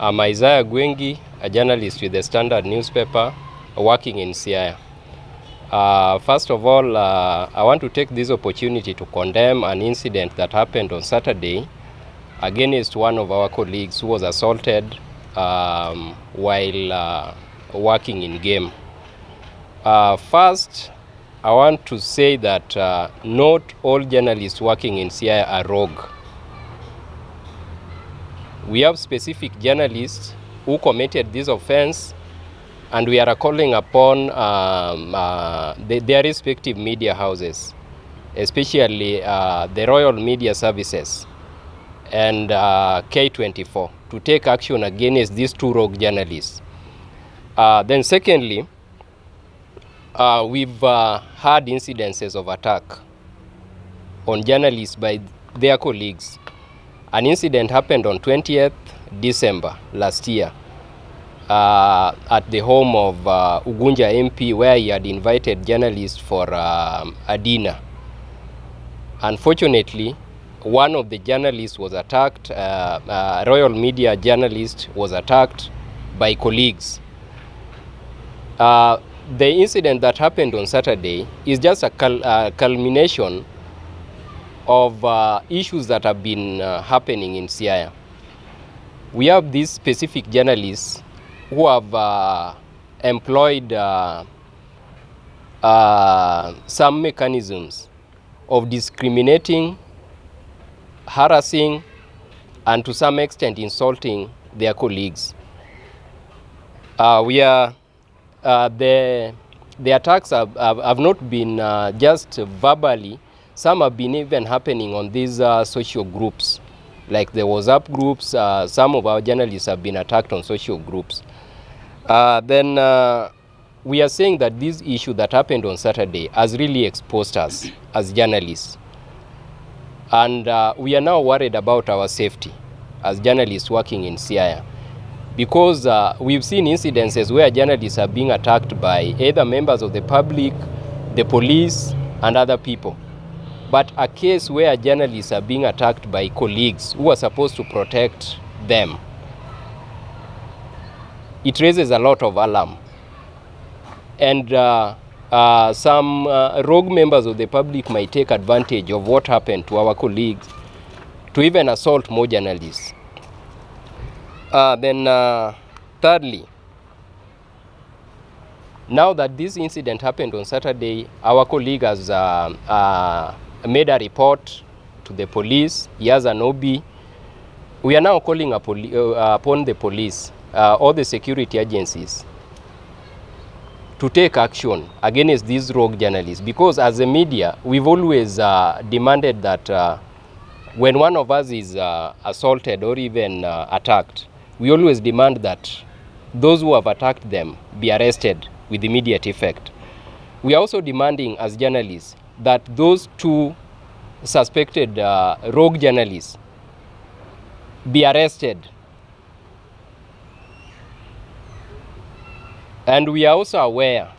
I'm Isaiah, a journalist with the Standard newspaper working in Siaya. First of all, I want to take this opportunity to condemn an incident that happened on Saturday against one of our colleagues who was assaulted while working in game. First, I want to say that not all journalists working in Siaya are rogue. We have specific journalists who committed this offense, and we are calling upon their respective media houses, especially the Royal Media Services and K24, to take action against these two rogue journalists. Then secondly, we've had incidences of attack on journalists by their colleagues. An incident happened on 20th December last year at the home of Ugunja MP, where he had invited journalists for a dinner. Unfortunately, one of the journalists was attacked, Royal Media journalist was attacked by colleagues. The incident that happened on Saturday is just a culmination of issues that have been happening in Siaya. We have these specific journalists who have employed some mechanisms of discriminating, harassing, and to some extent insulting their colleagues. The attacks have not been just verbally. Some have been even happening on these social groups, like the WhatsApp groups. Some of our journalists have been attacked on social groups. Then we are saying that this issue that happened on Saturday has really exposed us as journalists. And we are now worried about our safety as journalists working in Siaya, because we've seen incidences where journalists are being attacked by either members of the public, the police, and other people. But a case where journalists are being attacked by colleagues who are supposed to protect them, it raises a lot of alarm. And some rogue members of the public might take advantage of what happened to our colleagues to even assault more journalists. Thirdly, now that this incident happened on Saturday, our colleague has made a report to the police. He has an OB. We are now calling upon the police, all the security agencies, to take action against these rogue journalists, because as a media, we've always demanded that when one of us is assaulted or even attacked, we always demand that those who have attacked them be arrested with immediate effect. We are also demanding as journalists that those two suspected rogue journalists be arrested. And we are also aware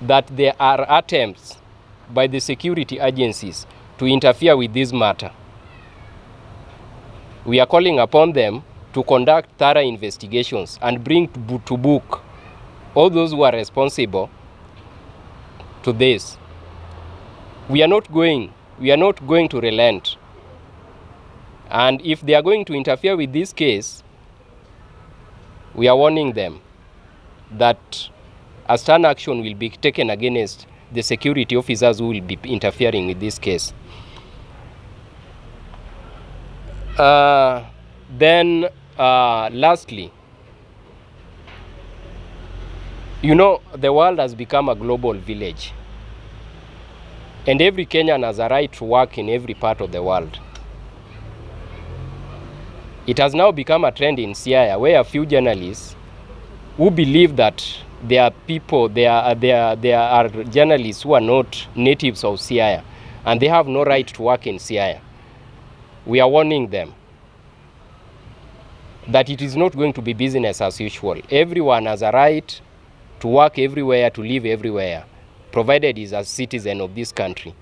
that there are attempts by the security agencies to interfere with this matter. We are calling upon them to conduct thorough investigations and bring to book all those who are responsible to this. We are not going to relent. And if they are going to interfere with this case, we are warning them that a stern action will be taken against the security officers who will be interfering with this case. Lastly, you know, the world has become a global village, and every Kenyan has a right to work in every part of the world. It has now become a trend in Siaya where a few journalists who believe that there are journalists who are not natives of Siaya and they have no right to work in Siaya. We are warning them that it is not going to be business as usual. Everyone has a right to work everywhere, to live everywhere, provided he is a citizen of this country.